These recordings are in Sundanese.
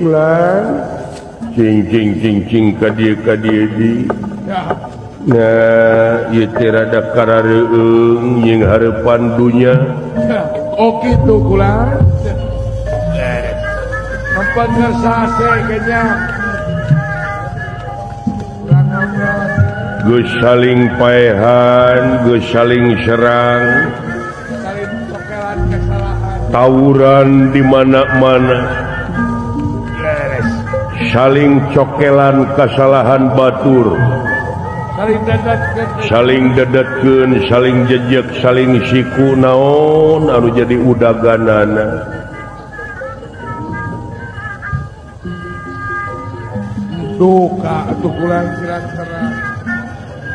Bulan cing ka dia di nah ieu teh rada karareung jeung hareupan dunya oh kitu kula tempat ngersase kayaknya geus saling paehan geus saling serang saling cokelan kesalahan tawuran di mana-mana saling cokelan kesalahan batur saling dedetkeun saling jejek saling siku naon anu jadi udaganana duka atuh kulang sirang-serang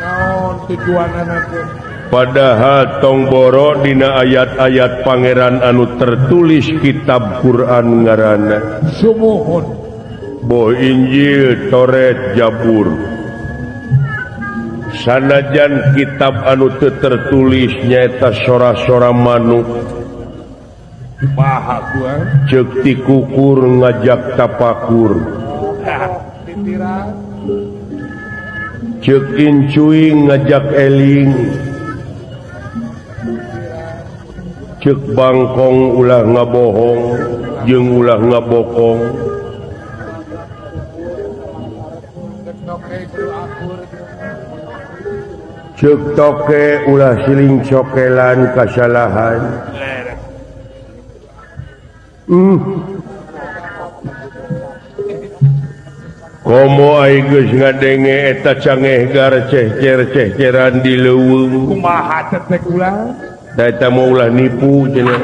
naon tujuanana teh padahal tong boro dina ayat-ayat pangeran anu tertulis kitab Quran ngaranna sumuhun boh Injil Toret Jabur sanajan kitab anu teu tertulis nyaeta sora-sora manuk paha tuan ceuk ti kukur ngajak tapakur titiran ceuk incuy ngajak eling ceuk bangkong ulah ngabohong jeung ulah ngabokong ceuk toke ulah siling cokelan kasalahan komo ai geus ngadenge eta cangehgar ceh-cer-ceh-ceran di leuweung kumaha teh kula da eta mah ulah nipu cenah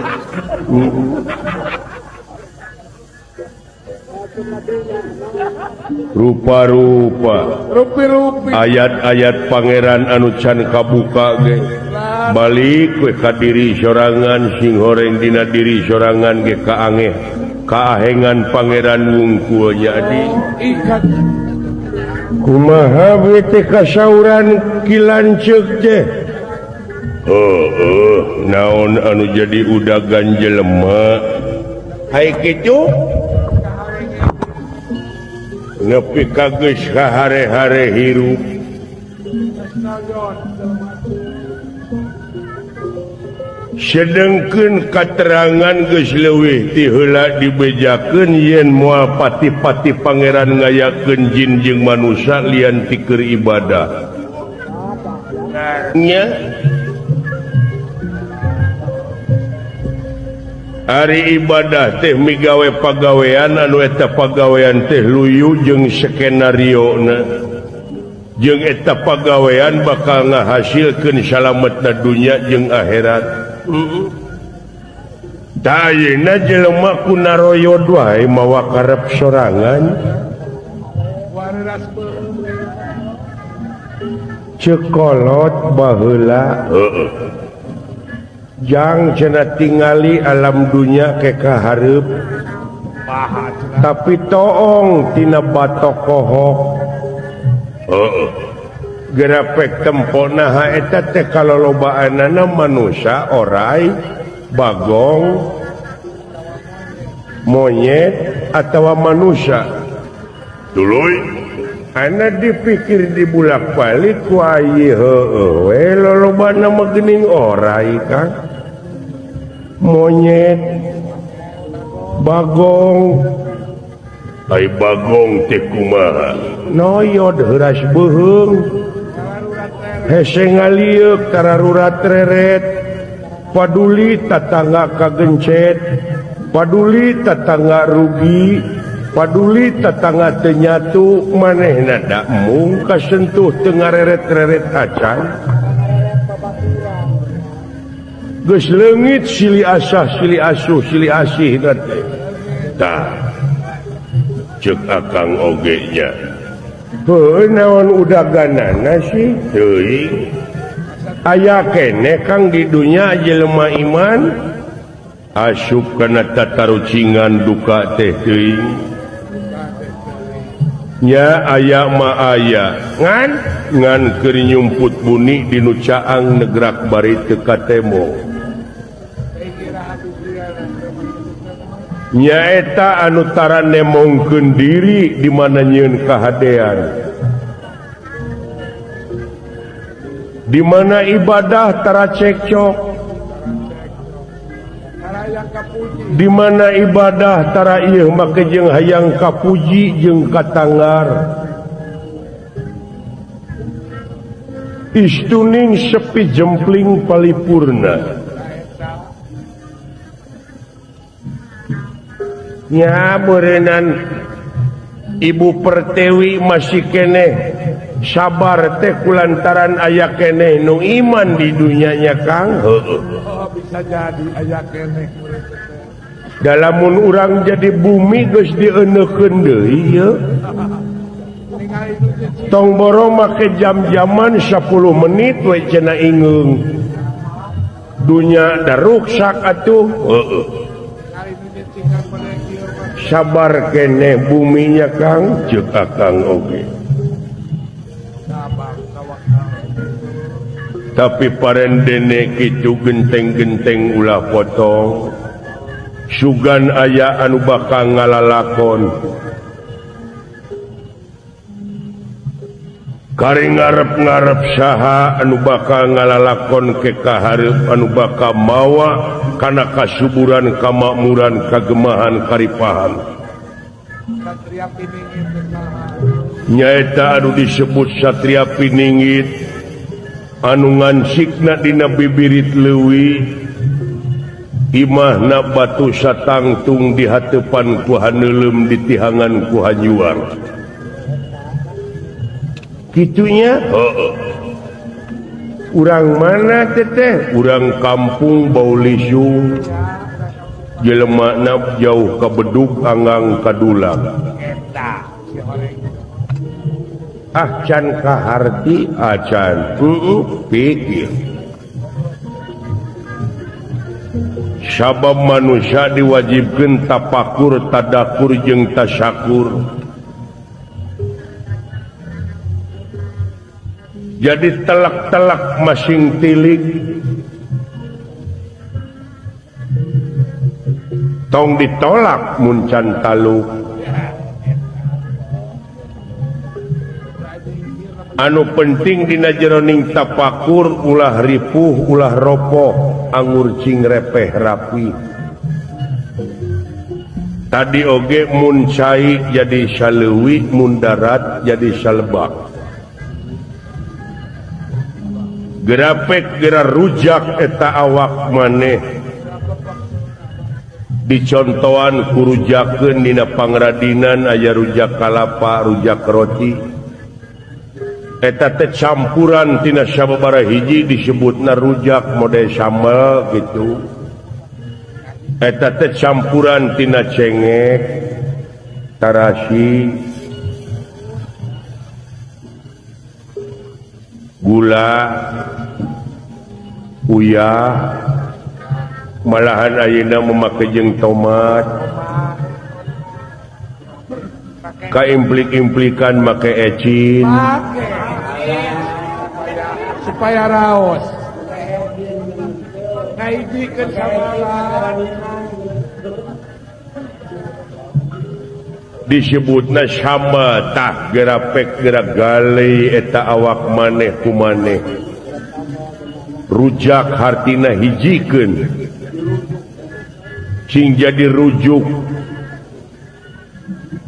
rupa-rupa rupi-rupi ayat-ayat pangeran anu can kabuka ge balik we ka diri sorangan sing horeng dina diri sorangan ge kaangeh kaahengan pangeran wungkul jadi ikat kumaha we teh kasauran kilanceuk teh naon anu jadi udagan jelema hai kitu nepi ka geus hare-hare hirup sedengkeun katerangan geus leuwih ti heula dibejakeun yen moal pati-pati pangeran ngayakeun jin jeung manusia lian ti keur ibadah nya hari ibadah teh migawe pagawean anu eta pagawean teh luyu jeung skenario-na jeung eta pagawean bakal ngahasilkeun salametna dunya jeung akhirat tayina jelema ku naroyod wae mawa karep sorangan cekolot baheula jang cenah tingali alam dunya ke kahareup tapi toong tina batok kohok gerapek tempona ha eta teh kalolobaanana manusia orai bagong monyet atawa manusia tuluy ana dipikir dibulak-balik ku ieu heueuh we lolobana mah geuning orai kan monyet bagong ai bagong teh kumaha noyod heuras beuheung hese ngalieuk tararurat reret paduli tatangga kagencet paduli tatangga rugi paduli tatangga teu nyatu manehna da mung kasentuh teu ngareret-reret acan geus leungit silih asah silih asuh silih asih tah ceuk akang oge nya heuh naon udaganana sih teuing aya keneh kang di dunya jelema iman asup kana tatarucingan duka teh teuing nya aya ma aya ngan keur nyumput buni di nu Caang negrak bari teu katemo nyaeta anu tara nemongkeun diri di mana nyieun kahadean di mana ibadah tara cekcok di mana ibadah tara ieu make jeung hayang kapuji jeung katanggar istuning sepi jempling palipurna nya meureunnan Ibu Pertewi masih keneh sabar teh kulantaran aya keneh nu iman di dunya nya Kang bisa jadi aya keneh dalamun urang jadi bumi geus dieunekeun deui ieu tong boro make jam-jaman 10 menit we cenah ingeung dunya da ruksak atuh sabar keneh buminya Kang ceuk Akang oge tapi parendene kitu genteng-genteng ulah potong sugan aya anu bakal ngalalakon kari ngarep-ngarep saha anu bakal ngalalakon ke kahareup anu bakal mawa kana kasuburan kamakmuran kagemahan karipahan nyaeta anu disebut Satria Piningit anu ngansikna dina bibirit leuwih imahna batu satangtung di hateupan ku haneulem di tihangan ku hanyuar kitunya urang mana teteh urang kampung Baulisung jelemana jauh ka Bedug anggang kadulang can kaharti acan pikir sabab manusia diwajibkeun tapakur tadakur jeung tasyakur jadi telak-telak masing tilik tong ditolak mun can taluk anu penting dina jeroning tapakur ulah ripuh ulah ropoh anggur cing repeh rapi tadi oge mun cai jadi saleuwi mun darat jadi salebak gerapek gera rujak eta awak maneh dicontohan ku rujakeun dina pangradinan aya rujak kalapa rujak roti eta teh campuran tina sababaraha hiji disebutna rujak model sambal gitu eta teh campuran tina cengek tarasi gula uyah malahan ayeuna memake jeung tomat kaimplik-implikan make ecin supaya raos ngaijikeun sabala disebutna sambal tah gerapek gerak galei eta awak maneh ku maneh rujak hartina hijikeun cing jadi rujuk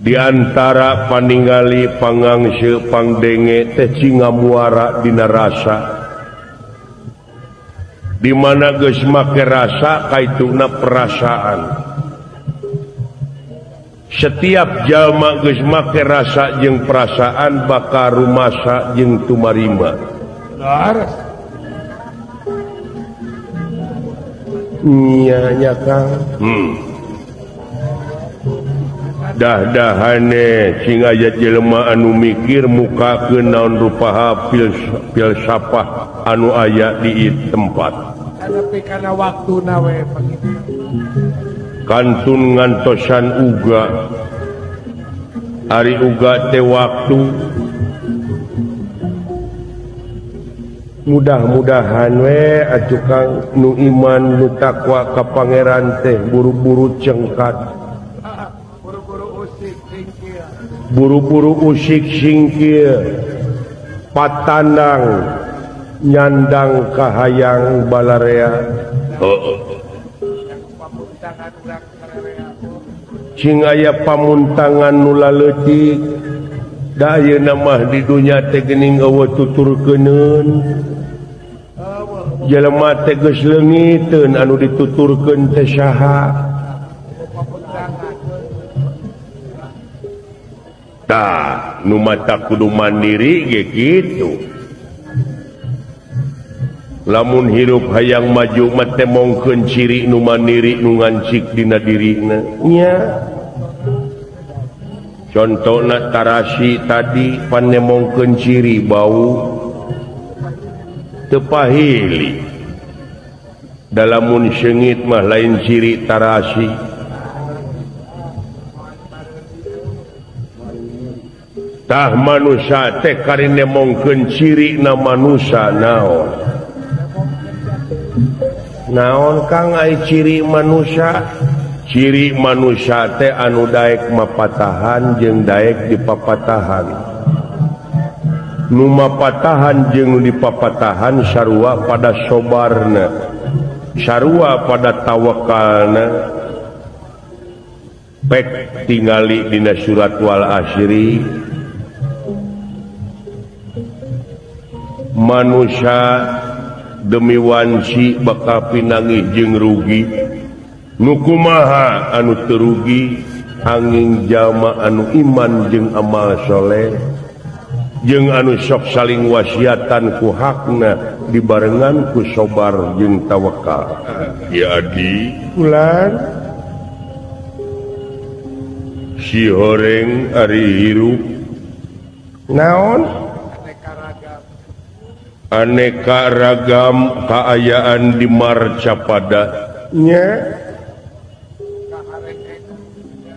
diantara paningali pangangse pangdenge teh cing ngamuara dina rasa di mana geus make rasa kaituna perasaan setiap jalma geus make rasa jeung perasaan bakal rumasa jeung tumarima nya Kang dah-dahane cing aya jelema anu mikir mukakeun naon rupaha filsafah anu aya di tempat tapi kana waktuna we kantun ngantosan uga Ari uga teh waktu mudah-mudahan we atuh Kang nu iman nu takwa ka Pangeran teh buru-buru cengkat buru-buru usik singkir patandang nyandang kahayang balarea cing aya pamuntangan nu laleutik da ayeuna mah di dunya teh geuning eueuh tuturkeuneun jelema teh geus leungiteun anu dituturkeun teh saha tah nu mata kudu mandiri ge kitu lamun hirup hayang maju mah teh mongkeun ciri nu mandiri nu ngancik dina dirina nya contohna tarasi tadi panemongkeun ciri bau teu pahili dalamun seungit mah lain ciri tarasi tah manusia teh karinemongkeun ciri na manusia naon Kang ai ciri manusia ciri manusia teh anu daek mapatahan jeung daek dipapatahan nu mapatahan jeung dipapatahan sarua pada sobarna sarua pada tawakalna pek tingali dina surat wal asyri manusia demi wanci bakal pinangih jeung rugi nu kumaha anu terugi angin jalma anu iman jeung amal soleh jeung anu sok saling wasiatan ku hakna dibarengan ku sobar jeung tawakal ya adi ulan si horeng ari hirup naon aneka ragam kaayaan di marca pada nya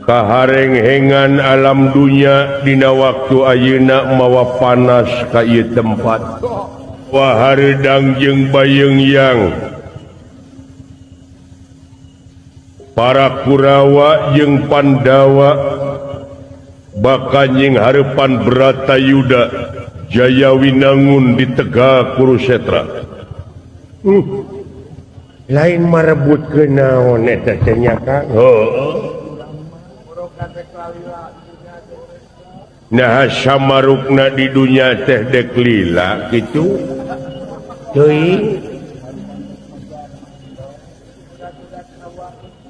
kahareng-hengan alam dunya dina waktu ayeuna mawa panas ka ieu tempat wahareudang jeung bayeung-yang para Kurawa jeung Pandawa bakal nying hareupan Bratayuda Jaya Winangun di Tegal Kurusetra lain marebutkeun naon eta teh nya Kang nah samarukna di dunia teh dek lila gitu teuing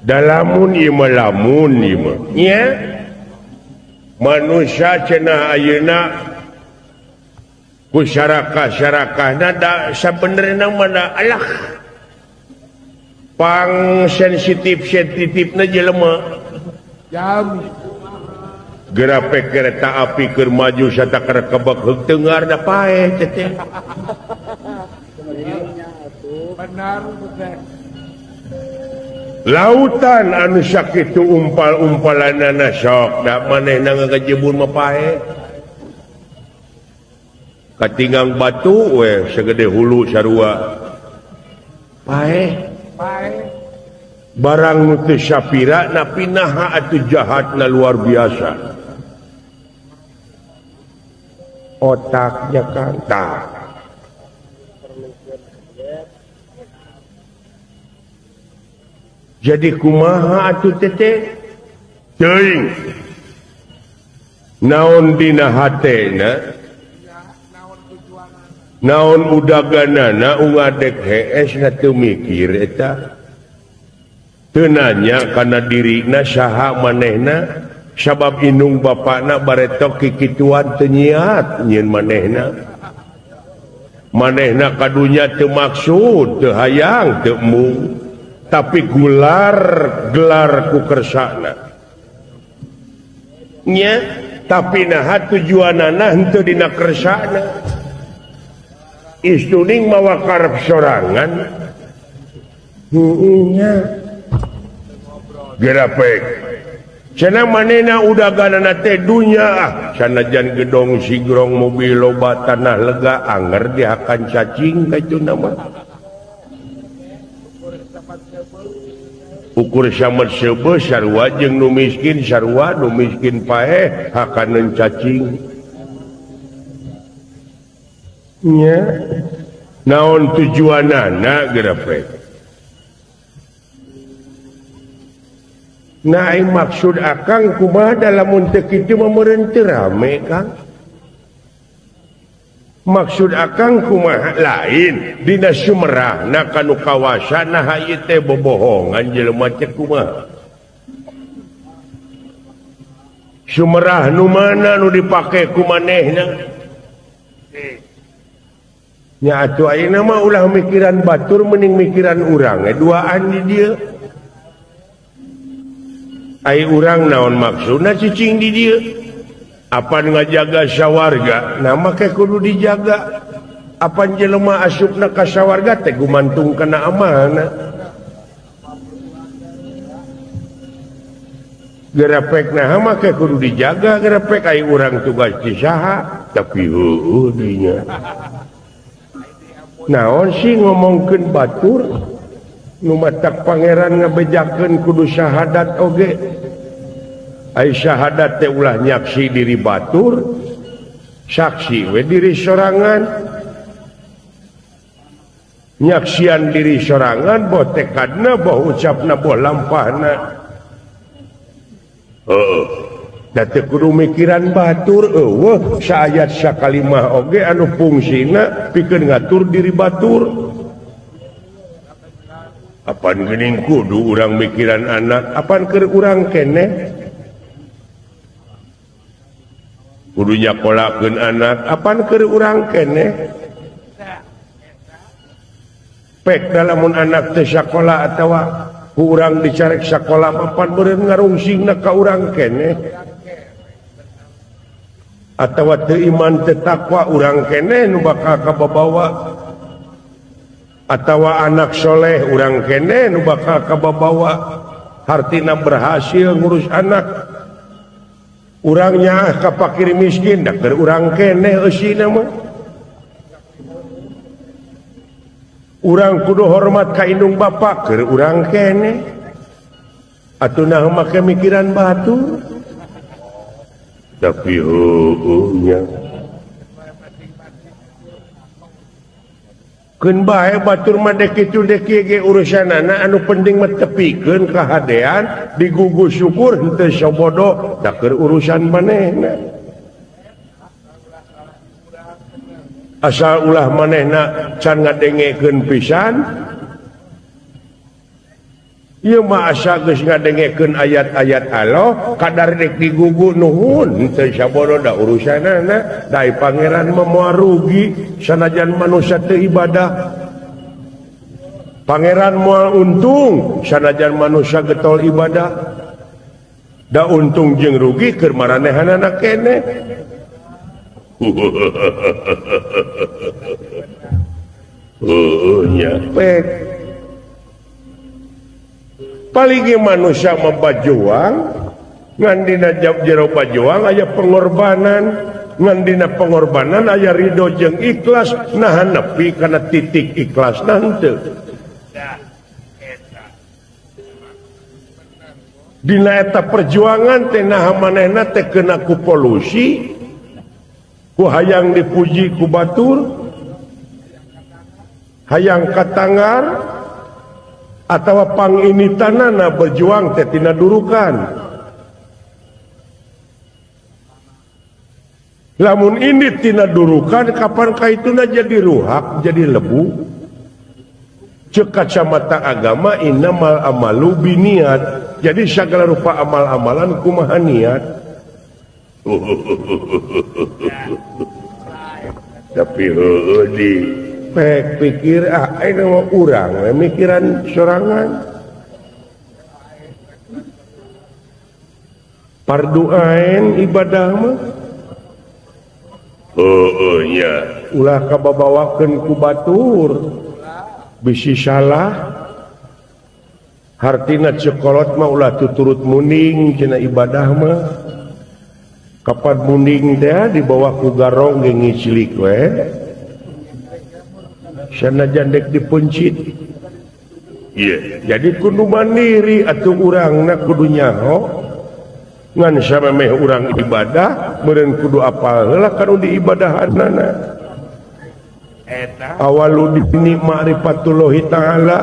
dalamun ieu mah lamun ieu mah nya manusia cenah ayeuna ku syarakah-syarakahna da sabenerna mana alah pang sensitif-sensitifna jelema jam gerape kereta api keur maju satakar kebek heug teungar da paeh teh benar teh lautan anu sakitu umpal-umpalanana sok da manehna ngagajebun mah paeh katinggang batu we segede hulu sarua paeh barang nu teu sapira napi naha atuh jahatna luar biasa otaknya kan tah jadi kumaha atuh teh teuing naon dina hatena naon udaganana ungadek hees na teu mikir eta teu nanya kana dirina saha manehna sabab indung bapakna baretok kikituan teu nyiat nyieun manehna kadunya teu maksud teu hayang teu mung tapi gelar ku kersana nya tapi naha tujuanana henteu dina kersana istuning mawa karep sorangan nya gerapek cenah manehna udaganana teh dunya sanajan gedong sigrong mobil loba tanah lega anger dihakan cacing ka itu nama ukur samet sebe sarua jeung nu miskin sarua nu miskin paeh hakaneun cacing nya naon tujuanana grafik nah maksud akang kumaha dalam untuk itu memerintah rame kang maksud akang kumaha lain dina Sumerah na kanu kawasan nah ieu teh bobohongan jelema teh kumaha Sumerah nu mana nu dipake ku manehna nya atuh ayeuna mah ulah mikiran batur mending mikiran urang duaan di dieu ai urang naon maksudna cicing di dieu apa ngajaga sawarga nah make kudu dijaga apa jelema asupna ka sawarga teh gumantung kana amanah gerepek nah make kudu dijaga gerepek ai urang tugas di saha tapi heueuh dinya naon sih ngomongkeun batur nu matak pangeran ngabejakeun kudu syahadat oge ai syahadat teh ulah nyaksi diri batur saksi we diri sorangan nyaksian diri sorangan boh tekadna boh ucapna boh lampahna da teu kudu mikiran batur eueuh saayat sakalimah oge anu fungsina pikeun ngatur diri batur apan geuning kudu urang mikiran anak apan keur urang keneh kudu nyakolakeun anak apan keur urang keneh pek lamun anak teh sakola atawa ku urang dicarek sakola apan beureun ngarungsingna ka urang keneh atawa teu iman teu takwa urang keneh nu bakal kababawa atawa anak soleh urang keneh nu bakal kababawa hartina berhasil ngurus anak urangnya ka fakir miskin da keur urang keneh eusina mah urang kudu hormat ka indung bapa keur urang keneh atuh nah make mikiran batur tapi nya keun bae batur mah dek kitu dek ge urusanana anu penting mah tepikeun kahadean digugus syukur henteu sabodo da keur urusan manehna asal ulah manehna can ngadengekeun pisan ieu mah asa geus ngadengekeun ayat-ayat Allah kadar dek digugu nuhun henteu sabodo da urusanana da pangeran mah moal rugi sanajan manusia teu ibadah pangeran moal untung sanajan manusia getol ibadah da untung jeung rugi keur maranehanana keneh nya pek paling manusia mah bajuang ngan dina jero bajuang aya pengorbanan ngan dina pengorbanan aya ridho jeung ikhlas nah nepi kana titik ikhlas henteu dina eta perjuangan teh nah manehna teh kena ku polusi ku hayang dipuji ku batur hayang katangar atawa panginitanana berjuang teh tina durukan lamun ini tina durukan kapan kaituna jadi ruhak jadi lebu ceuk kacamata agama innamal amalu biniat jadi segala rupa amal-amalan kumaha niat tapi di pek pikir ini mah urang mikiran sorangan fardu ain ibadah mah nya ulah kababawakeun ku batur bisi salah hartina cekolot mah ulah tuturut muning cenah ibadah mah kapan muning teh di bawah ku garong ge ngicilik we sanajan dek dipencit iya jadi kudu mandiri atuh urangna kudu nyaho ngan samemeh urang ibadah meureun kudu apal heula kanu di ibadahanna eta awalu dini ma'rifatullahi ta'ala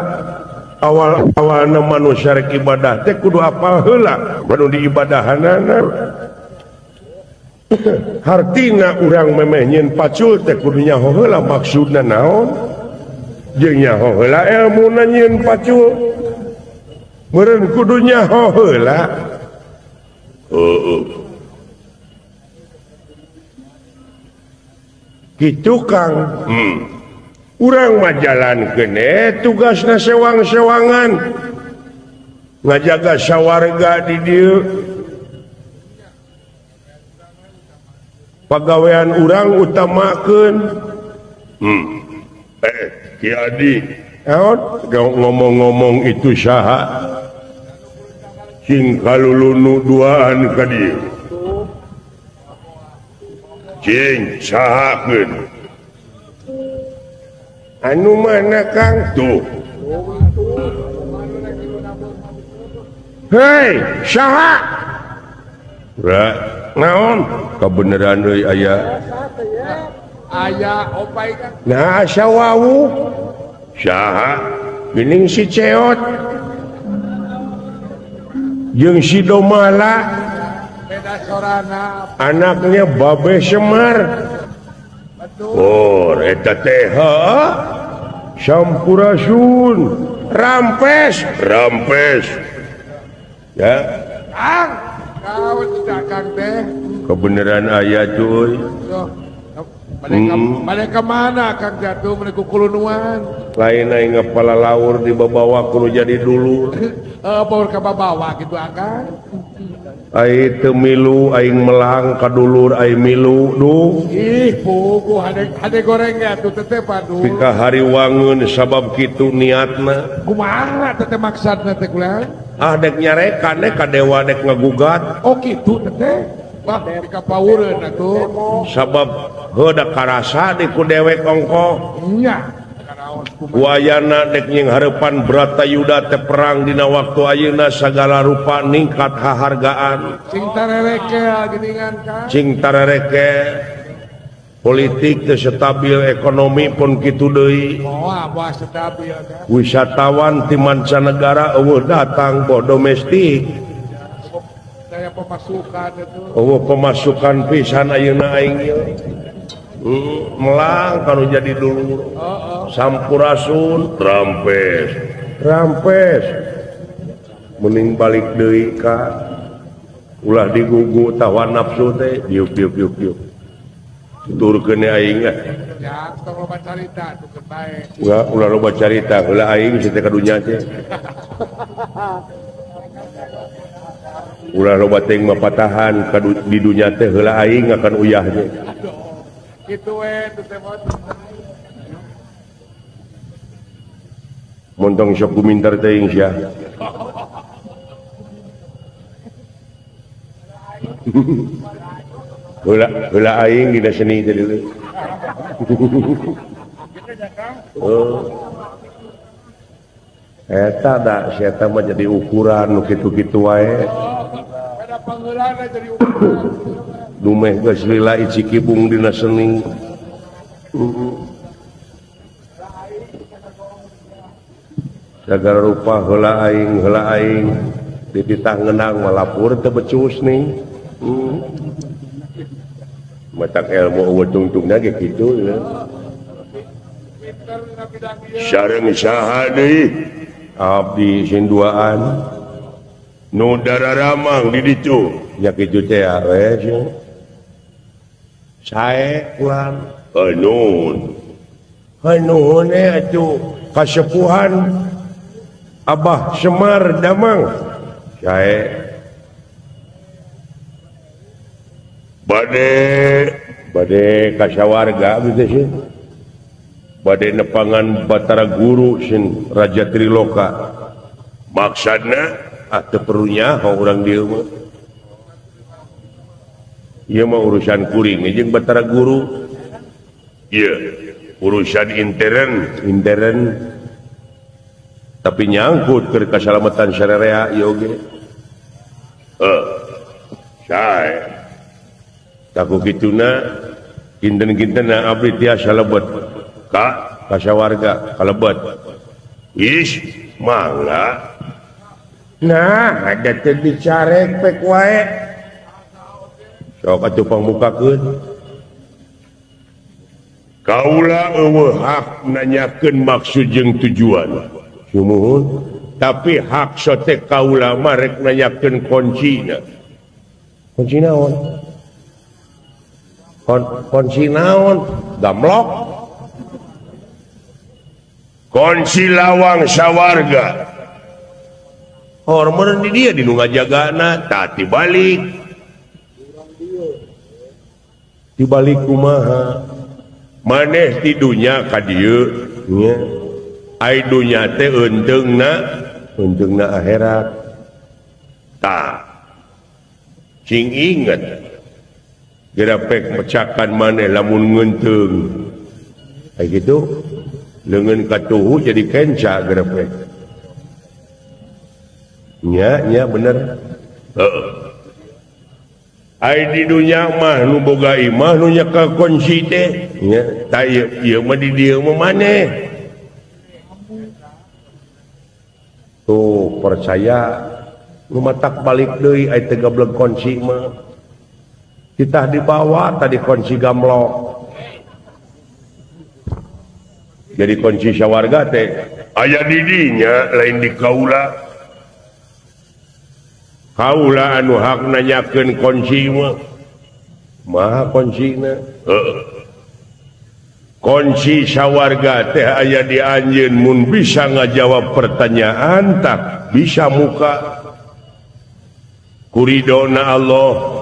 awal-awalna manusia rek ibadah teh kudu apal heula kanu di ibadahanna hartina urang memeh nyeun pacul teh kudu nyaho heula maksudna naon jeung nyaho heula ilmuna nyeun pacul meureun kudu nyaho heula gitu Kang urang mah jalankeun tugasna sewang-sewangan ngajaga sawarga di dieu pagawean urang utamakeun Ki Adi ngomong-ngomong itu saha cing kalulunu duaan ka dieu cing sahakeun anu mana Kang tuh hei saha naon kabeneran euy aya opay kan nah sawawu saha geuning si Ceot jeung si Domala beda sorana anaknya Babe Semar oh eta teh Sampurasun Rampes ya Kang kau tidak Kang teh kebeneran aya cuy mereka mana Kang jatuh mereka kulunuan lain aing ngapala laur di babawa kudu jadi dulu bawa ke bawa gitu Kang ai teu milu aing melang ka dulur aing milu duh ih pugu hade gorengnya tuh teteh padu pika hari wangeun sabab kitu niatna kumaha teteh maksudna teh kula dek nyarekan dek ka dewa dek ngagugat oh kitu teteh wah pika paureun atuh sabab heuda karasa di ku dewek ongko nya wayana dek nying hareupan Bratayuda teh perang dina waktu ayeuna sagala rupa ningkat hahargaan sing tarereke geuningan Kang cing tarereke politik teu stabil ekonomi pun kitu deui moal stabil Kang wisatawan ti mancanegara eueuh datang boh domestik saya pemasukan itu pemasukan pisan ayeuna aing melang kalau jadi dulu Sampurasun Rampes mending balik deui ka ulah digugu tawa nafsu teh diuk turkeun aing lah ya tong loba carita tuh bae ulah loba carita heula aing si teh kadunya teh ulah loba teh mapatahan di dunya teh heula aing akan uyah teh gitu tuh teh montong sok gumintar teuing sia heula aing dina seni teh deui eta da sia mah jadi ukuran nu kitu-kitu wae ada pangeulanna jadi ukuran dumeh geus lila iji kibung dina seni sagala rupa heula aing di titah ngeunang malapur teu becus nih matak ilmu eueuh tungtungna ge kitu ya sareng saha deui abdi sinduaan nu dararamang di ditu nya kitu teh we sae kulan hanuhun atuh kasepuhan Abah Semar Damang sae bade kasawarga gitu sih bade nepangan Batara Guru sin Raja Triloka maksudna atau perlunya orang dia mah ieu mah urusan kuring jeung batara guru ieu urusan intern tapi nyangkut ke keselamatan syariah ieu oge sae taku kituna kinten-kintena abdi tiasa lebet ka warga kalebet is mangga nah ada teh dicarek pek wae sok atuh pangmukakeun kaula eueuh hak nanyakeun maksud jeung tujuan sumuhun tapi hak sote kaula mah rek nanyakeun kuncina naon kunci naon gamlok kunci lawang sawarga hormon di dia di nu ngajagana tah dibalik kumaha maneh ti dunya ka dieu nya ai dunya teh eunteungna akhirat tah cing inget gerapek mecakan maneh lamun ngeunteung ai kitu leungeun katuhu jadi kenca gerapek nya bener ai di dunya mah nu boga imah nu nya ka kunci teh nya ta ieu mah di dieu mah maneh tuh percaya nu matak balik deui ai teh gablek kunci mah kita dibawa tadi kunci gamlok jadi kunci sawarga teh aya di dinya lain di kaula anu hak nanyakeun kunci mah maha kuncina kunci sawarga teh aya di anjeun mun bisa ngajawab pertanyaan tak bisa muka kuridona Allah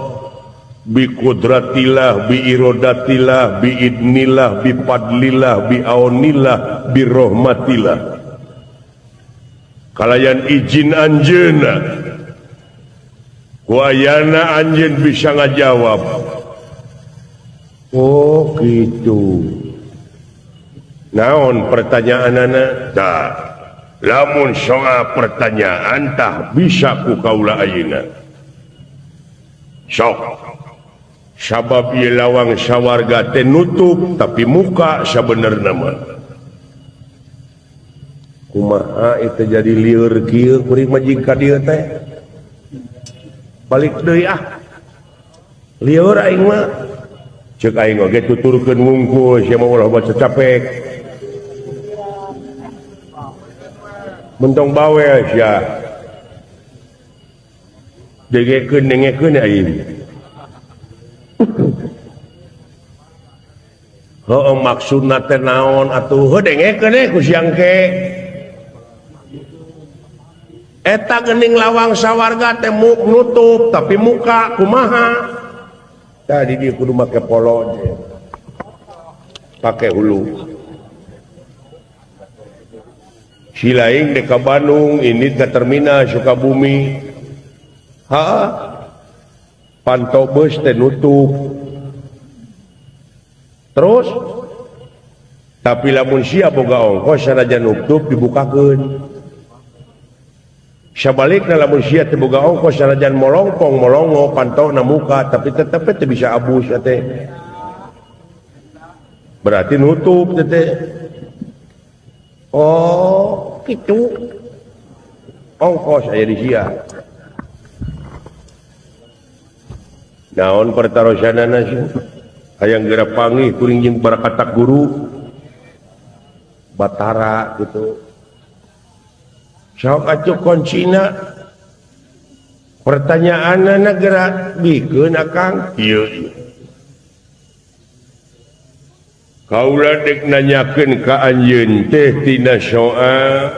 bi kudratillah bi iradatillah bi idnillah bi fadlillah bi aunillah bi rahmatillah kalayan izin anjeunna wayana anjeun bisa ngajawab oh gitu naon pertanyaanana tah lamun soal pertanyaan tah bisa ku kaula ayeuna sok sabab ieu lawang sawarga teh nutup tapi muka sabenerna mah kumaha itu jadi lieur kieu kuring majing ka dieu teh balik deui lieur aing mah ceuk aing oge tuturkeun ngungkul sia mah ulah baca capek mentong bawel sia dengekeun aing heuh maksudna teh naon atuh heuh dengekeun ku siang ke eta geuning lawang sawarga teh nutup tapi muka kumaha tadi dia kudu make polo pake hulu si laing di ka Bandung ini ke terminal Sukabumi pantau bus teh nutup terus tapi lamun sia boga ongkos sanajan nutup dibukakeun sabalikna lamun sia teh boga ongkos sanajan molongpong molongo pantona muka tapi tetep teh bisa abus teh berarti nutup teh oh kitu ongkos aya di sia naon pertarosanana sih hayang geura panggih kuring jeung para katak guru batara gitu sok atuh kuncina pertanyaanna geura bikeun akang ieu kaula dek nanyakeun ka anjeun teh tina soal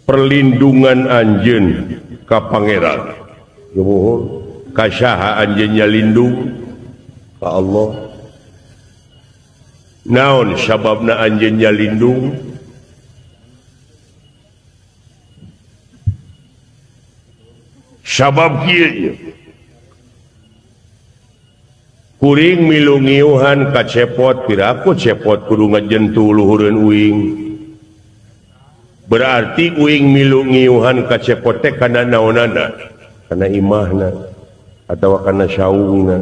perlindungan anjeun ka pangeran nuhun ka saha anjeun nyalindung ka Allah naon sababna anjeun nyalindung sabab kieu kuring milu ngiuhan ka cepot piraku cepot kudu ngajentu luhureun uing berarti uing milu ngiuhan ka cepot teh kana naonana kana imahna atawa kana saungna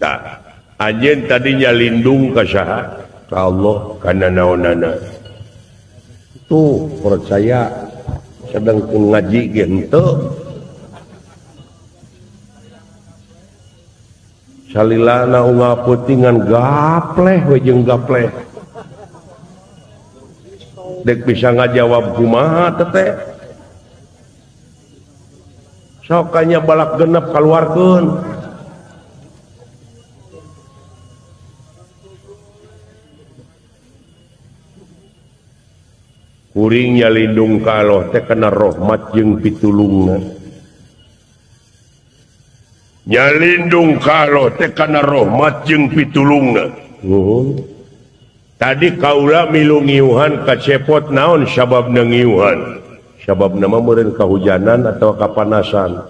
tah anjeun tadinya lindung ka saha ka Allah kana naonana tuh percaya sedang ngaji ge henteu salilana unggah putingan gapleh we jeung gapleh dek bisa ngajawab kumaha teh sok kanya balak genep kaluarkeun kuring nyalindung ka Allah teh kana rahmat jeung pitulungna nyalindung ka Allah teh kana rahmat jeung pitulungna tadi kaula milu ngiuhan ka cepot naon sababna ngiuhan sababna mah meureun kahujanan atawa kapanasan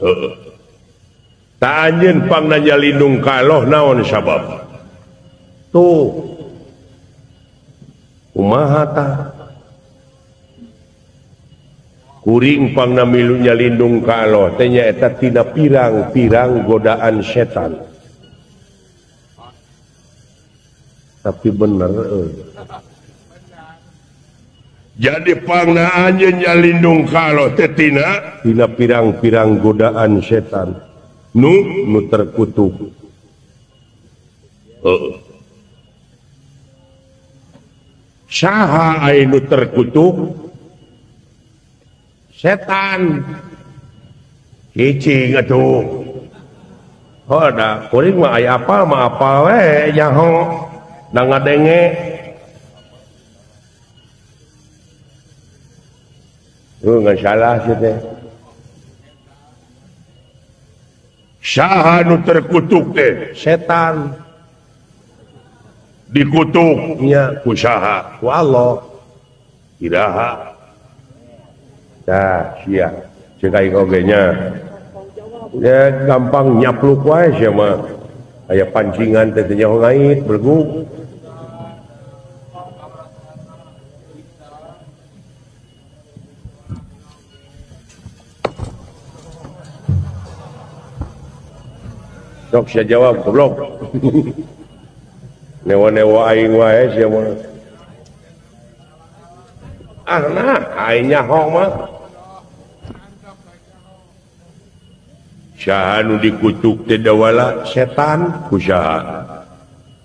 ta anjeun pangna nyalindung ka Allah naon sabab tuh kumaha tah kuring pangna milu nyalindung ka Allah teh nyaeta tina pirang-pirang godaan setan tapi bener jadi pangna anjeun nyalindung ka Allah teh tina pirang-pirang godaan setan nu terkutuk saha anu terkutuk setan cicing atuh hoda kuring mah aya apal mah apal we nyaho da ngadenge nggak salah sih teh saha nu terkutuk teh setan dikutuknya ku saha ku Allah iraha dah sia cek aing oge nya ya gampang nyapluk wae sia mah aya pancingan teh teh nyaho ngait bergug sok sia jawab goblok newa-newa aing wae sia mah nah aing nyaho mah saha nu dikutuk teh dawala setan ku saha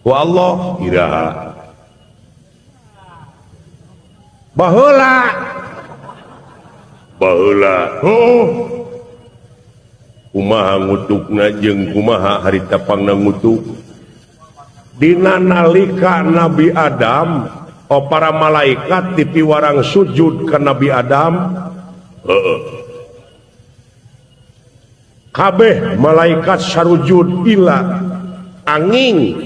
ku Allah iraha baheula kumaha ngutukna jeung kumaha harita pangna ngutuk dina nalika Nabi Adam para malaikat dipiwarang sujud ke Nabi Adam kabeh malaikat sarujud ila angin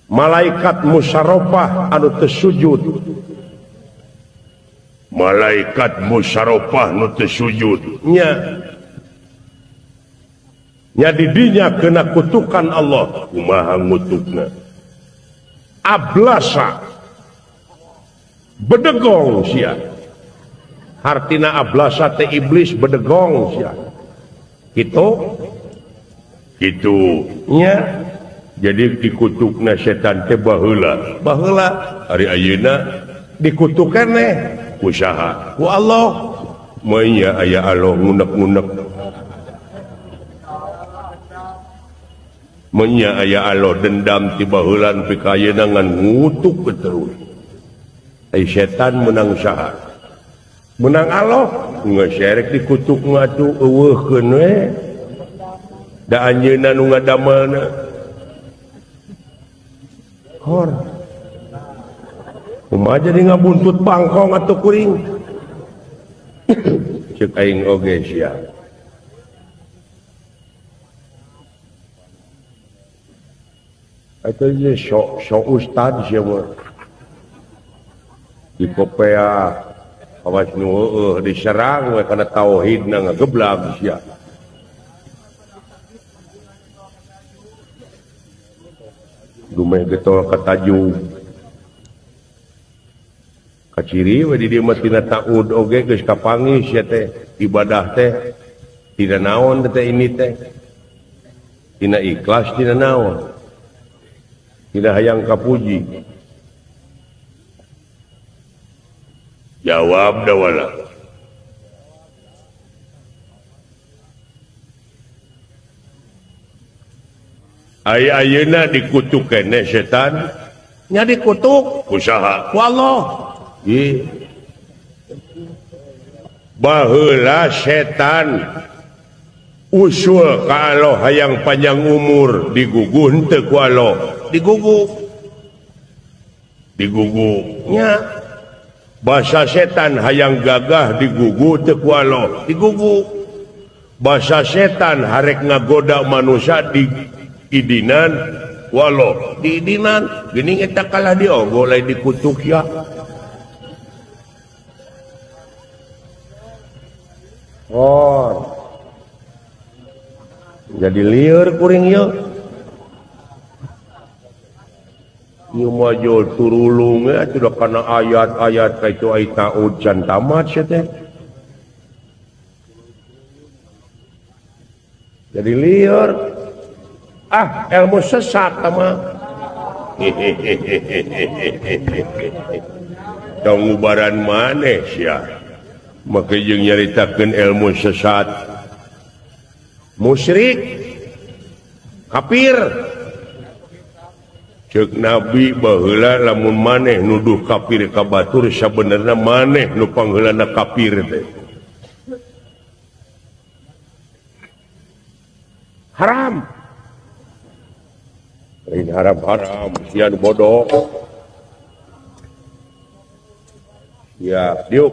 malaikat musyarafah anu teu sujud malaikat musyarafah nu teu sujud nya didinya kena kutukan Allah kumaha ngutukna ablasa bedegong sia artina ablasa teh iblis bedegong sia gitu nya jadi dikutukna setan teh baheula hari ayeuna dikutuk keneh ku saha ku Allah moy nya aya Allah ngunek-ngunek menya aya Allah dendam ti baheula nepi ka ayeuna ngan ngutuk terus ai setan menang saha menang Allah ngeserek dikutuk ngatu eueuhkeun we da anjeunna nu ngadamelna hor kumaha jadi ngabuntut bangkong atuh kuring ceuk aing oge sia itu je sok ustad sia mah di kopea awas nu diserang we kana tauhid na ngageblag sia. Dumeh getol katajung. Kaciri we di dieu mah tina taud oge geus kapangis sia teh ibadah teh tina naon teh ini teh. Tina ikhlas tina naon. Tina hayang kapuji. Jawab da wala. Ayeuna dikutuk kene setan nya dikutuk usaha. ku Allah. Ih. Baheula setan usul ka Allah hayang panjang umur diguguh henteu ku Allah. Diguguk Nya bahasa setan hayang gagah diguguh teu ku Allah. diguguk Bahasa setan harek ngagoda manusia di idinan ku Allah. diidinan Geuning eta kalah diogo lain dikutuk ya. Oh. Jadi lieur kuring ya. Ieu mah jol turulung ya sudah kana ayat-ayat kaitu aya taud can tamat sia teh. Jadi lieur. Ah, ilmu sesat mah. Tong ngubaran maneh sia. Maka jeung nyaritakeun ilmu sesat. Musyrik. Kafir. Ceuk Nabi baheula lamun maneh nuduh kafir ka batur sabenerna maneh nu pangheulana kafir teh. Haram. Lain haram sia nu bodoh. Ya, diuk.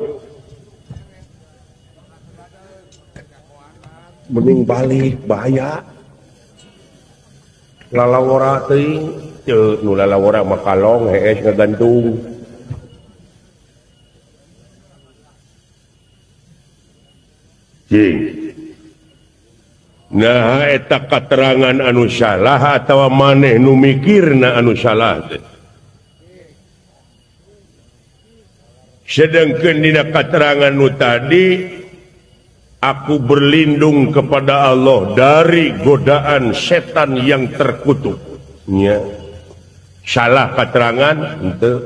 Mending balik bahaya. Lalawara teuing teu nu lalawara mah kalong hees ngagantung. Cing. Nah eta katerangan anu salah atawa maneh nu mikirna anu salah teh. Sedengkeun dina katerangan nu tadi aku berlindung kepada Allah dari godaan setan yang terkutuk. Ya. Salah keterangan henteu.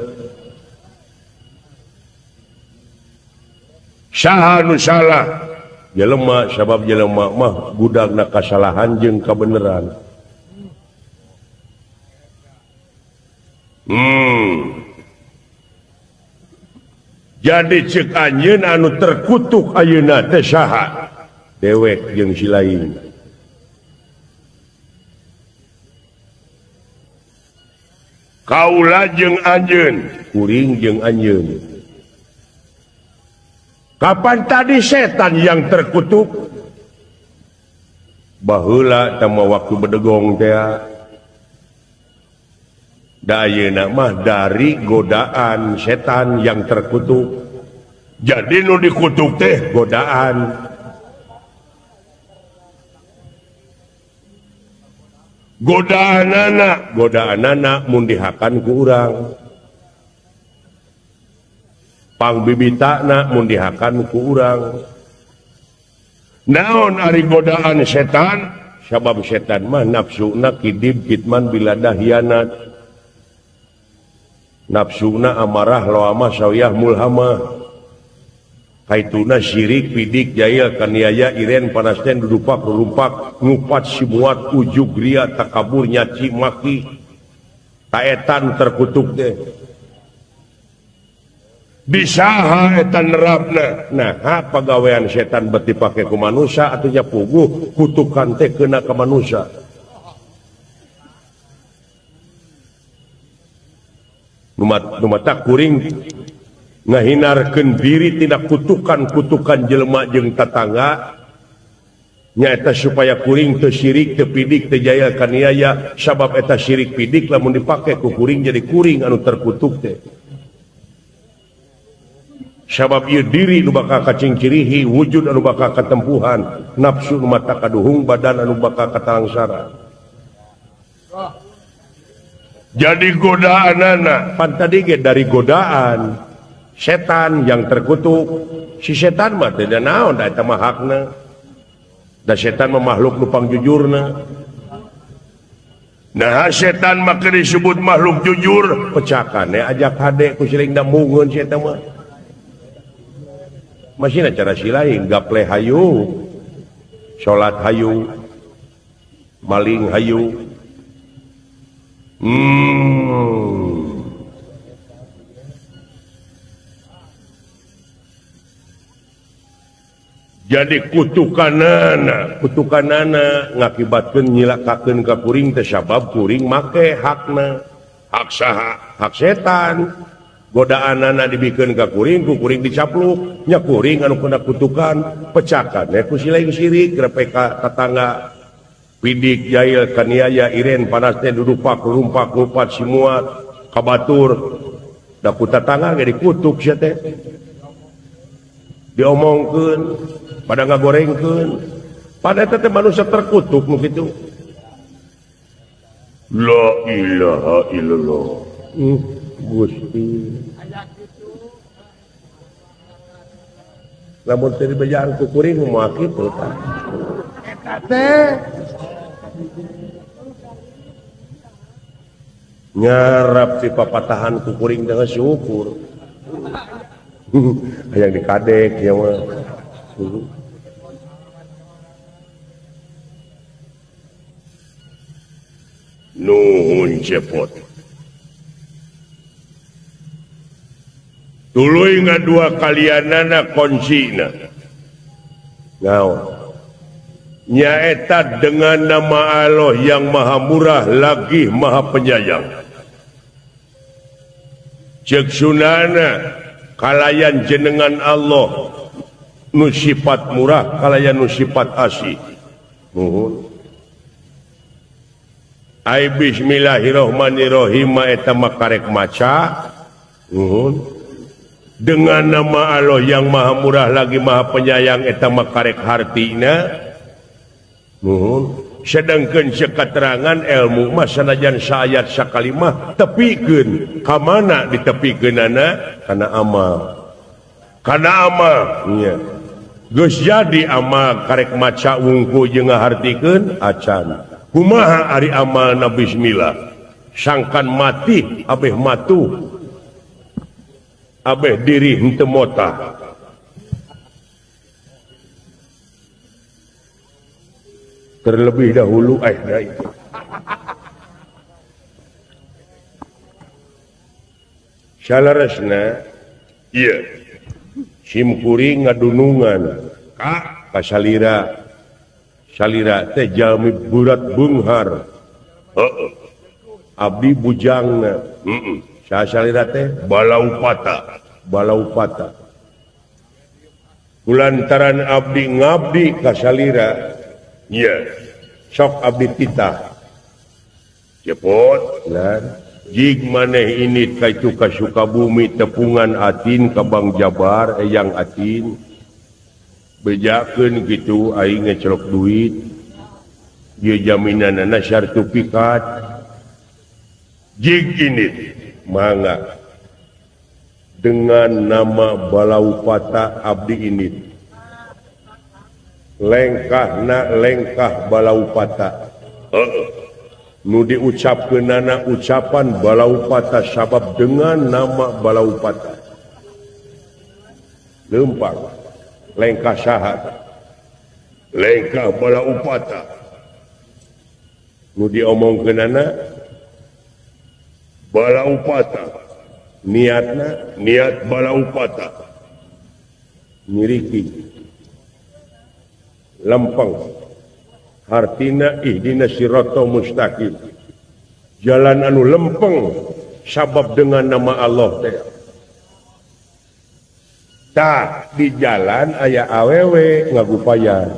Saha nu salah? Jelema sabab jelema mah budakna kasalahan jeung kabeneran. Jadi cek anjeun anu terkutuk ayeuna teh saha? Dewek jeung si lain. Kaula jeung anjeun, kuring jeung anjeun. Kapan tadi setan yang terkutuk? Baheula tama waktu bedegong teh. Da ayeuna mah dari godaan setan yang terkutuk. Jadi nu dikutuk teh godaan. Godaanana mun dihakan ku urang. Pangbibitana mun dihakan ku urang. Naon ari godaan setan? Sabab setan mah nafsuna kidib kitman biladah hianat. Nafsuna amarah lawamah sawiyah mulhamah. Kaituna syirik pidik jahil kaniaya iren panasten dudupak rurumpak ngupat simuat ujug ria takabur nyaci maki taetan terkutuk teh. Bisaha etan nerapna. Nah, pagawean setan beti pake ku manusia atunya puguh kutukan teh kena ka manusia. Numata kuring ngahinarkeun diri tina kutukan-kutukan jelema jeung tatangga nyaeta supaya kuring teu syirik teu pidik teu jaya kaniaya sabab eta syirik pidik lamun dipake ku kuring jadi kuring anu terkutuk teh. sabab ieu diri nu bakal kacing cirihi wujud anu bakal katempuhan nafsu nu mata kaduhung badan anu bakal katalangsara jadi godaanana pan tadi ge dari godaan setan yang terkutuk si setan mah teu naon da eta mah hakna da setan mah makhluk nu pangjujurna nah setan mah disebut makhluk jujur pecakan ajak hade ku siling da mungeun si eta mah masih cara si lain gaple hayu salat hayu maling hayu jadi kutukanana ngakibatkeun nyilakakeun ka kuring teh sabab kuring make hakna hak saha hak setan godaanana dibikeun ka kuring ku kuring dicapluk nya kuring anu kena kutukan pecakan ku silaing sirik grepe ka tetangga pidik jail kaniaya iren panas teh dudupak lumpak lupat simuat kabatur da ku tetangga ge dikutuk sia teh diomongkeun pada ngagorengkeun pada eta teh manusia terkutuk nu kitu la ilaha illallah Gusti lamun teu dibejaan ku kuring moal kitu tah eta teh nyarap si papatahan ku kuring dengan syukur yang dikadek ya mah nuhun cepot tuluy ngadua kalianana konsina naon nyaeta dengan nama Allah yang maha murah lagi maha penyayang cek sunana kalayan jenengan Allah nu sifat murah kalayan nu sifat asih nuhun ai bismillahirrahmanirrahim eta makarek maca nuhun dengan nama Allah yang maha murah lagi maha penyayang eta makarek hartina nuhun sedangkan sekaterangan ilmu mah sanajan saayat sakalimah tepikeun ka mana ditepikeunana kana amal nya geus jadi amal karek maca wungku jeung ngahartikeun acan kumaha ari amalna bismillah sangkan mati abeh matu abeh diri henteu motah terlebih dahulu itu salaresna iya sim kuring ngadunungan ka salira teh jalmi burat beunghar abdi bujangna saha salira teh balaupata kulantaran abdi ngabdi ka salira iya, sok abdi titah cepot lan jig maneh ini kaitu ka Sukabumi tepungan atin ka Bang Jabar eyang atin bejakeun kitu aing ngecelok duit ieu jaminanna sertifikat jig ini mangga dengan nama Balaupata abdi ini lengkah Balaupata nu diucapkeunana ucapan Balaupata sabab dengan nama Balaupata lempang lengkah saha lengkah Balaupata nu diomongkeunana Balaupata niat Balaupata miriki lempeng artina ihdinas siratal mustaqim jalan anu lempeng sabab dengan nama Allah teh tah di jalan aya awewe ngagupayan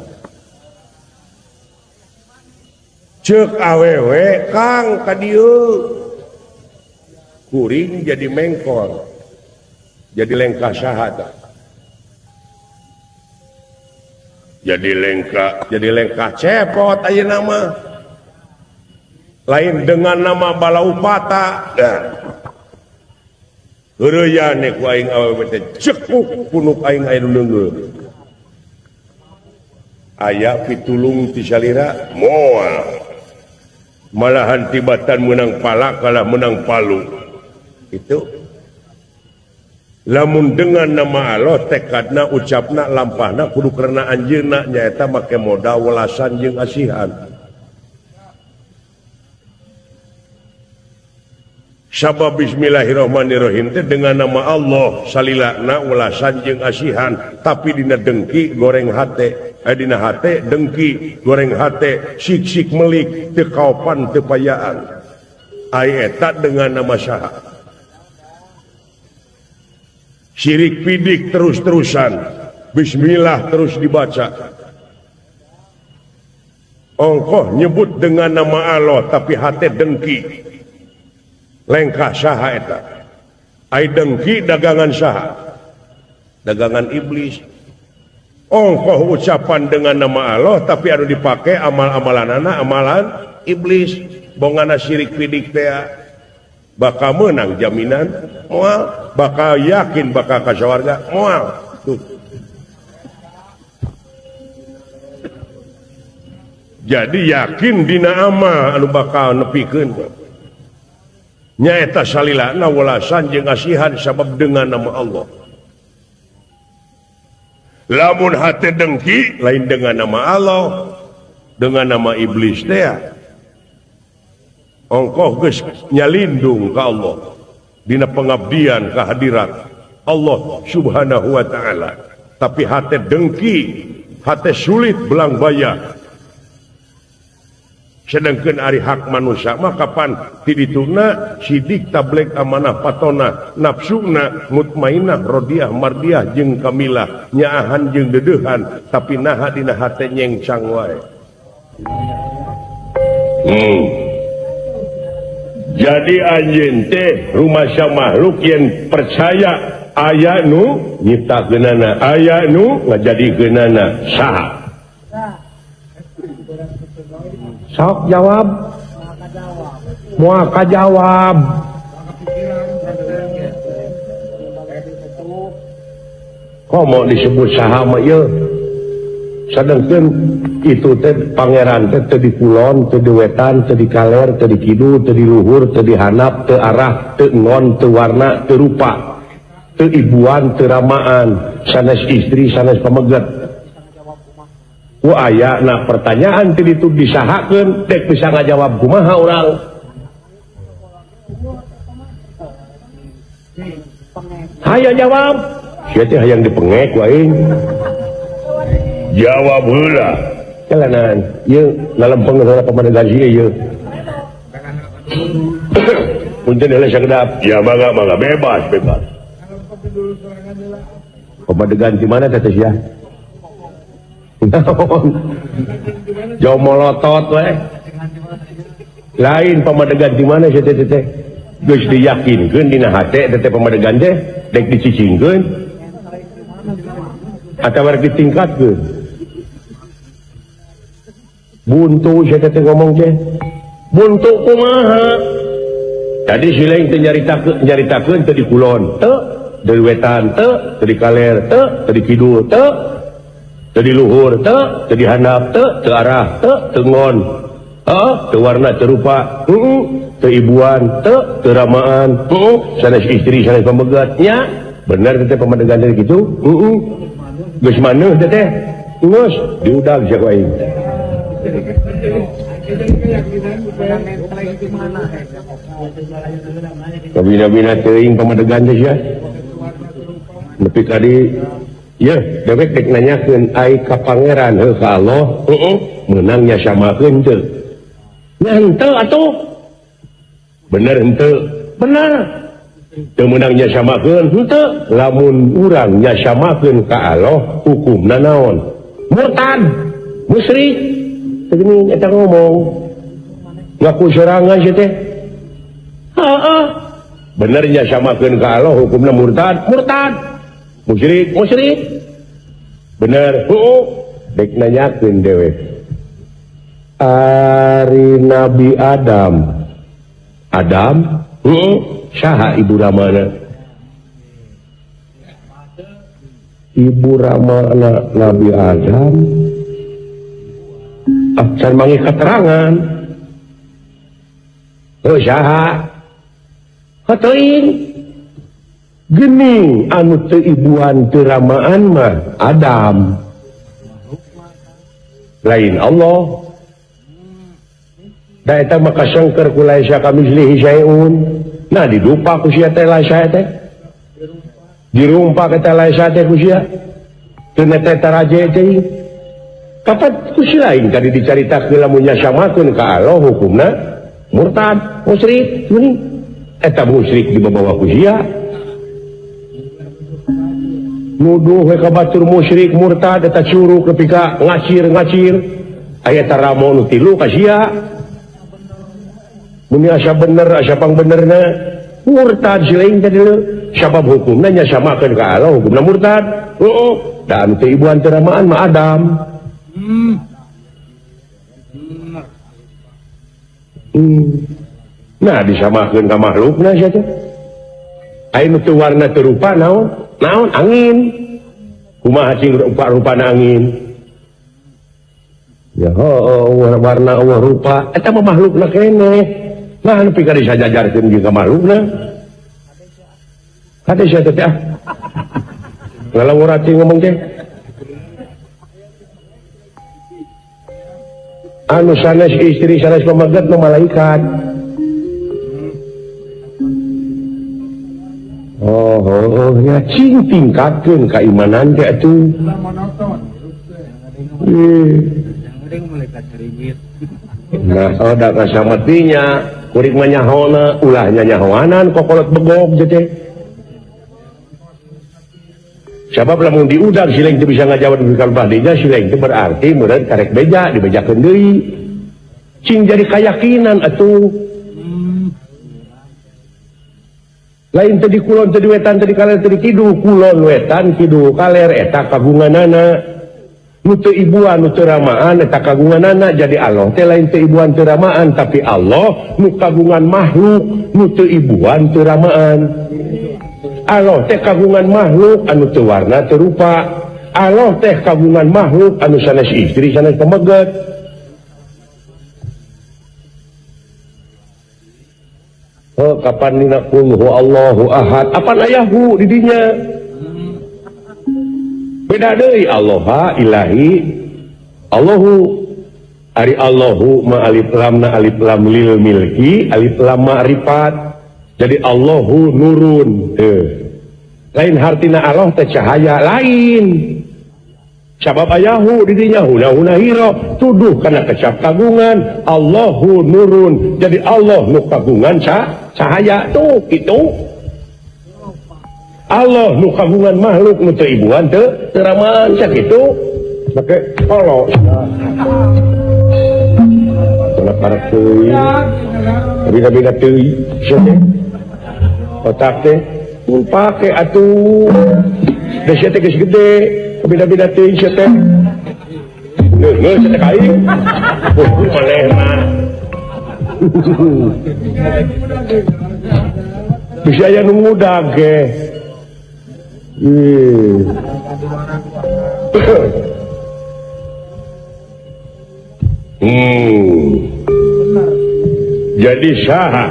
ceuk awewe Kang ka dieu kuring jadi mengkol jadi lengkah sahadat jadi lengkah cepot aja nama lain dengan nama Balaupata aya pitulung tisalira malahan tibatan menang pala kalah menang palu itu lamun dengan nama Allah tekadna ucapna lampahna kudu karena anjeunna nyaeta make modal welasan jeung asihan sabab bismillahirrahmanirrahim teh dengan nama Allah salilana welasan jeung asihan tapi dina dengki goreng hate dina hate dengki goreng hate sik-sik melik teu kaopan teu payaan ai eta dengan nama saha syirik pidik terus-terusan bismillah terus dibaca ongkoh nyebut dengan nama Allah tapi hate dengki lengkah saha eta ai dengki dagangan saha dagangan iblis ongkoh ucapan dengan nama Allah tapi anu dipake amal-amalanana amalan iblis bongana syirik pidik teh bakal menang jaminan moal bakal yakin bakal ka sawarga moal tuh. Jadi yakin dina amal anu bakal nepikeun nyaeta salilana welasan jeung asihan sabab dengan nama Allah lamun hate dengki lain dengan nama Allah dengan nama iblis teh ongkoh geus nyalindung ka Allah dina pengabdian ka hadirat Allah subhanahu wa ta'ala tapi hate dengki hate sulit belang baya sedangkan ari hak manusia mah kapan tidituna sidik tablek amanah patona nafsuna mutmainah rodiah mardiah jeung kamilah nyaahan jeung dedeuhan tapi naha dina hate nyengcang wae jadi anjeun teh rumasya makhluk yang percaya aya nu nyiptakeunana aya nu ngajadikeunana saha sok jawab moal kajawab komo disebut saha mah ieu sadengkeun itu teh pangeran teh teu di kulon teu di wetan teu di kaler teu di kidul teu di luhur teu di handap teu arah teu ngon teu warna teu rupa teu ibuan teu ramaan sanes istri sanes pameget ku aya na pertanyaan teh ditu disahakeun dek bisa ngajawab kumaha urang hayo jawab sia teh hayang dipengek ku aing jawab heula jalanan ieu ngalempeng heula pamadegan ieu punten heula sakedap ya mangga bebas pamadegan di mana teh sia jauh molotot we lain pamadegan di mana sia teh geus diyakinkeun dina hate teh pamadegan teh dek dicicingkeun atawa ditingkatkeun buntu sia teh ngomong teh buntu kumaha tadi si lain teh nyaritakeun teu di kulon teu di wetan teu di kaler teu di kidul teu di luhur teu di handap teu arah teu ngon teu warna teu rupa teu ibuan teu ramaan sanes istri sanes pamegat nya bener teh pamadegan teh kitu geus maneuh teh geus diudag sia ku aing kabina-bina teuing pamadegan teh sia nepi kadi ya dewek dek nanyakeun ai ka pangeran heuh ka Allah meunang nya samakeun teu nya henteu atuh bener henteu bener teu meunang nya samakeun henteu lamun urang nya samakeun ka Allah hukumna naon murtad musyrik tegeni eta ngomong ngaku sorangan sia teh benernya samakeun ka Allah hukumna murtad musyrik bener dek nanyakeun dewe ari Nabi Adam saha ibu ramana Nabi Adam can mangi keterangan saha hatuin gening anu teu ibuan teu ramaan mah Adam lain Allah da eta maka sangker ku laisa kamislihi syai'un nah didupa ku sia teh laisa teh dirumpa ka teh laisa teh ku sia teu teh taraje teh kapan ku si lain kadi dicaritakeun lamun nya samakeun ka Allah hukumna murtad musyrik geuning eta musyrik dibawa ku sia nuduh we ka batur musyrik murtad eta curug nepi ka ngacir aya taramo nu tilu ka sia mun asa bener asa pang benerna murtad silain teh deuleu sabab hukumna nya samakeun ka Allah hukumna murtad da anu teh ibuan teu ramaan mah Adam nah disamakeun ka makhlukna sia teh aya nu teu warna teu rupa naon angin kumaha cing rupa-rupana angin ya warna Allah rupa eta mah makhlukna keneh nah nepi ka disajajarkeun ge ka makhlukna hade sia teh ngalawur ati ngomong teh anu sanes istri sanes pamaget nu malaikat ya cing tingkatkeun keimanan teh atuh nah da kasametinya kuring mah nyahona ulahnya nyahoanan kokolot begog teh sabab lamun diudag si lain teu bisa ngajawab bikal badinya si lain teh berarti meureun karek beja dibejakeun deui cing jadi keyakinan atuh lain teh di kulon teh di wetan teh di kaler teh di kidul kulon wetan kidul kaler eta kagunganana nu teu ibuan nu teu ramaan eta kagunganana jadi Allah teh lain teu ibuan teu ramaan tapi Allah nu kagungan makhluk nu teu ibuan teu ramaan Allah teh kagungan makhluk anu teu warna teu rupa Allah teh kagungan makhluk anu sanes istri sanes pameget kapan nina kulhu Allahu ahad apan ayahu di dinya beda deui Allah ilahi Allahu ari Allahu ma alif lamna alif lam lil milki alif lam ma'rifat jadi Allahu nurun lain hartina Allah teh cahaya lain sabab ayahu di dinya huna hiro tuduh kana kecap kagungan Allahu nurun jadi Allah nu kagungan cahaya tuh itu Allah nu kagungan makhluk nu teu ibuan teu ramaan sakitu make Allah kana parek teuing bina-bina teuing sia otak teh mun pake atuh da sia teh geus gede bina-bina teuing sia teh geus teh kaing manehna bisa aya nu ngudag ge jadi saha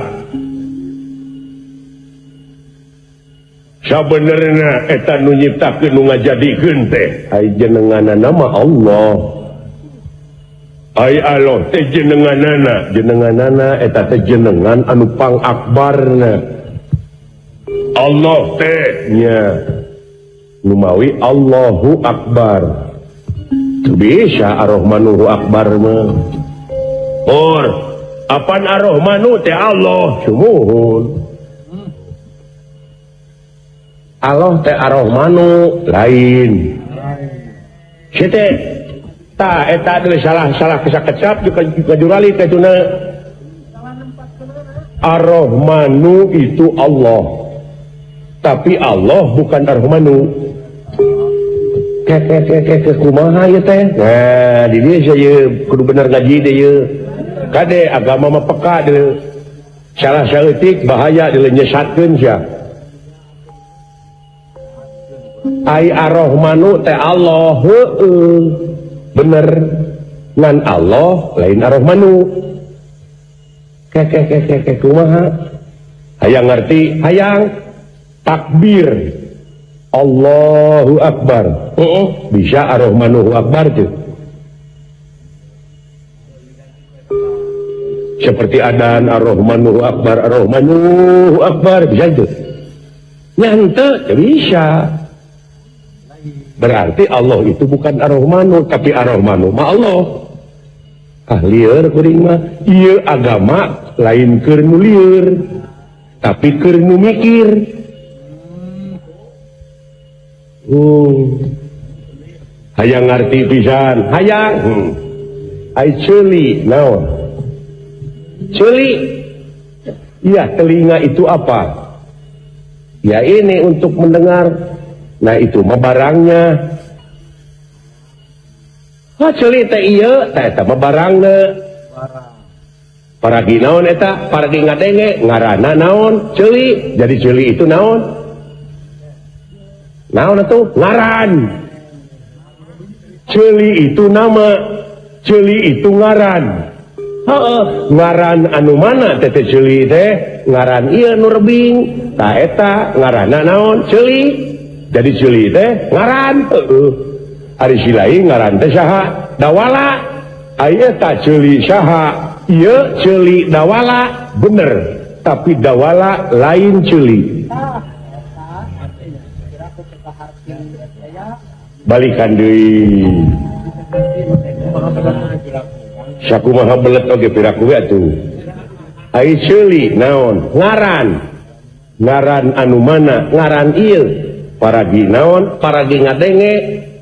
sabenerna eta nu nyiptakeun nu ngajadikeun teh ai jenenganna mah Allah ai Allah teh jenenganana eta teh jenengan anu pang akbarna Allah teh nya nu mawi Allahu akbar teu bisa ar-rahmanuhu akbar mah or apan ar-rahmanu teh Allah sumuhun Allah teh ar-rahmanu lain sia teh ta eta adalah salah kisah kecap juga jurali teh tuna Ar-Rahmanu itu Allah, tapi Allah bukan Ar-Rahmanu. Kumaha ya teh? Nah, di dia saya kudu bener ngaji dia. Kade agama mah peka dia. Salah saeutik bahaya dia nyesatkeun sia. Ai Ar-Rahmanu teh Allah, heueuh. Bener. Ngan Allah lain Ar-Rahmanu. Kumaha? Hayang ngerti, hayang takbir. Allahu Akbar. Bisa Ar-Rahmanu Akbar tuh. Seperti adan Ar-Rahmanu Akbar, Ar-Rahmanu Akbar, bisa itu. Nyante bisa. Berarti Allah itu bukan Ar-Rahmanu, tapi Ar-Rahmanu mah Allah. Lieur kuring mah ieu agama lain keur nu lieur, tapi keur nu mikir. Hayang ngarti pisan, hayang. Ai ceuli naon? Ceuli. Iya, telinga itu apa? Ya ini untuk mendengar. Nah itu mah barangnya. Ceuli teh ieu, teh eta mah barangna. Paragi naon eta? Paragi ngadenge ngaranna naon? Ceuli. Jadi ceuli itu naon? Naon atuh? Ngaran. Ceuli itu nama, ceuli itu ngaran. Ngaran anu mana teh ceuli teh? Ngaran ieu nu rebing. Tah eta ngaranna naon? Ceuli. Jadi ceuli teh ngaran. Ari silain ngaran teh saha? Dawala. Aya ta ceuli saha? Ieu ceuli dawala bener, tapi dawala lain ceuli. Balikan deui. Sakumaha belet oge piraku we atuh. Ai ceuli naon? Ngaran. Ngaran anu mana? Ngaran ieu. Paragi naon? Paragi ngadenge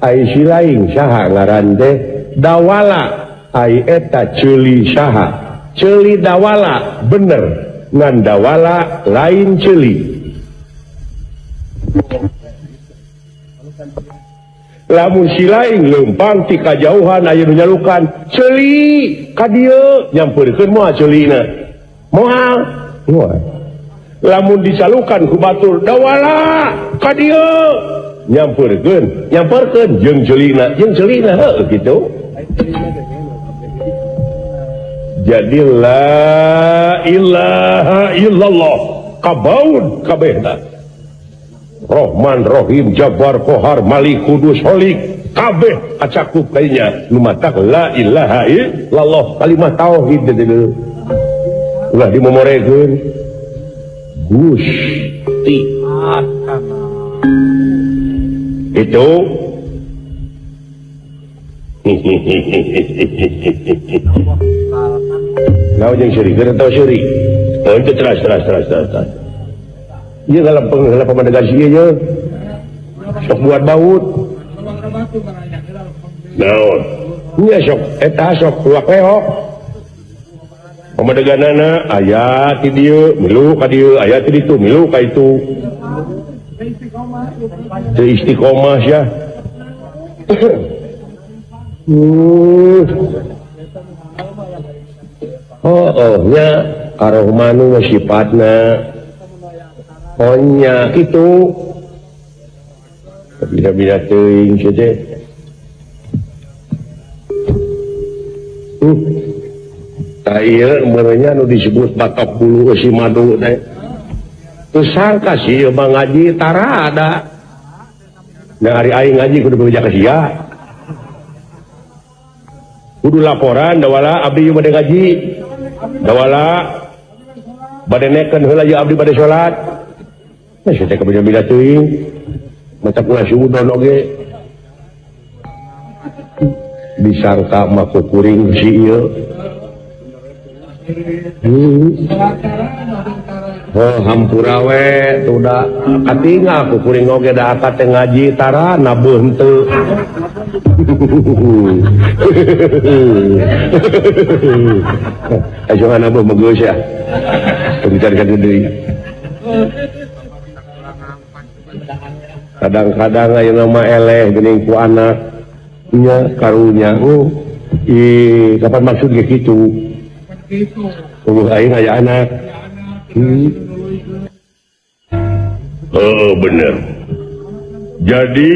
ai silaing saha ngaran teh? Dawala. Ai eta ceuli saha? Ceuli dawala bener. Ngan dawala lain ceuli. Lamun silaing leumpang ti kajauhan aya nu nyalukan ceuli ka dieu nyampeurkeun moal ceulina moal lamun dicalukan ku batur dawala ka dieu nyampeurkeun jeung ceulina heuh kitu. Jadi la ilaha illallah kabaun kabehna. Rahman, Rahim, Jabbar, Kohar, Malik, Kudus, Holik, kabeh acakup kayaknya. Lumatak la ilaha illallah, kalimat tauhid itu. Ulah dimomorekeun. Gusti. Itu. Naon jeung syirik, keur tahu syirik. Oh, itu teras. Iya dalam pemandegasi aja sok buat baut naon iya sok eta sok luak leok pemandeganana aya ti dieu milu ka dieu aya ti ditu milu ka itu teu istiqomah sia nya Ar-Rahmanu sifatna onya itu bila teuing saja. Ieu merenya nu disebut batok bulu si madu teh. Teu sangka sih mah ngaji tarada. Da ari aing ngaji kudu beja ka sia. Kudu laporan dawala abdi bade ngaji. Dawala bade neken heula ieu abdi bade salat. Saya teh kabeh bila teuing macam ngasudon oge disangka mah kuring si ieu hampura we udah katingal aku kuring oge da akad teh ngaji tara nabuh henteu. Ayo nabuh bagus ya. Pendidikan deui. Kadang-kadang aya nama eleh geuning ku anak nya karunya. Kapan maksud ge kitu? Aing aya anak. Bener. Jadi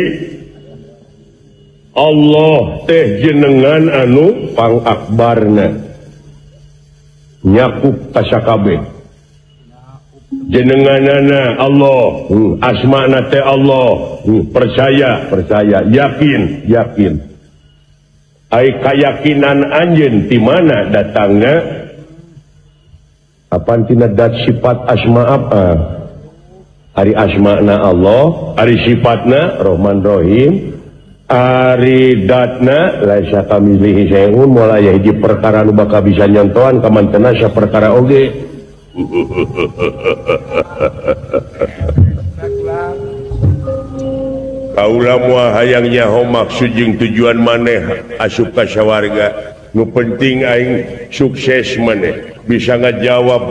Allah teh jenengan anu pangakbarna nyakup kasakabeh jenenganana Allah asmana teh Allah percaya yakin ai kayakinan anjeun ti mana datangna apan tina dat sifat asma apa ari asmana Allah ari sifatna Rahman Rahim ari datna laisa kamilihi syai'un moal aya hiji perkara nu bakal bisa nyontohan ka mantena sa perkara oge. Kaula moal hayang nyaho maksud jeung tujuan maneh asup ka sawarga nu penting aing sukses maneh bisa ngajawab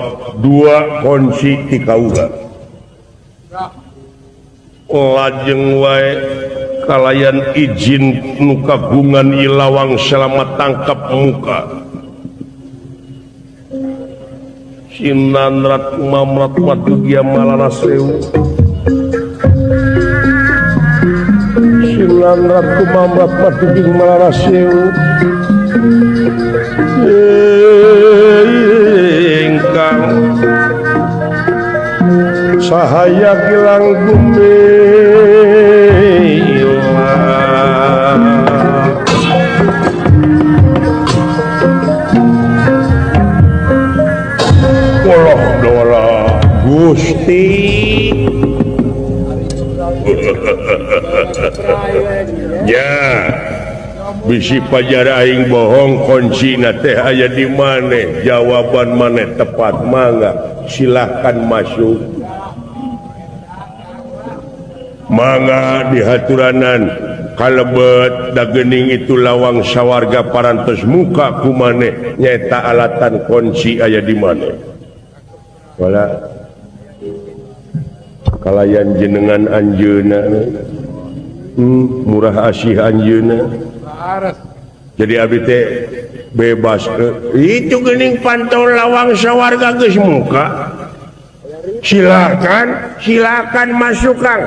dua kunci ti kaula lajeng wae kalayan izin nu kagungan ilawang selamat tangkap muka sinanrat mamrat matugia malaraseu sinanrat mamrat matugia malaraseu engkang sahaya kilang bumi Gusti ya bisi pajar aing bohong kuncina teh aya di maneh jawaban maneh tepat mangga silahkan masuk mangga dihaturanan kalebet da geuning itu lawang sawarga parantos muka ku maneh nyaeta alatan kunci aya di maneh wala kalayan jenengan anjeuna murah asih anjeuna jadi abdi teh bebas itu geuning pantau lawang sawarga geus muka silakan masuk Kang.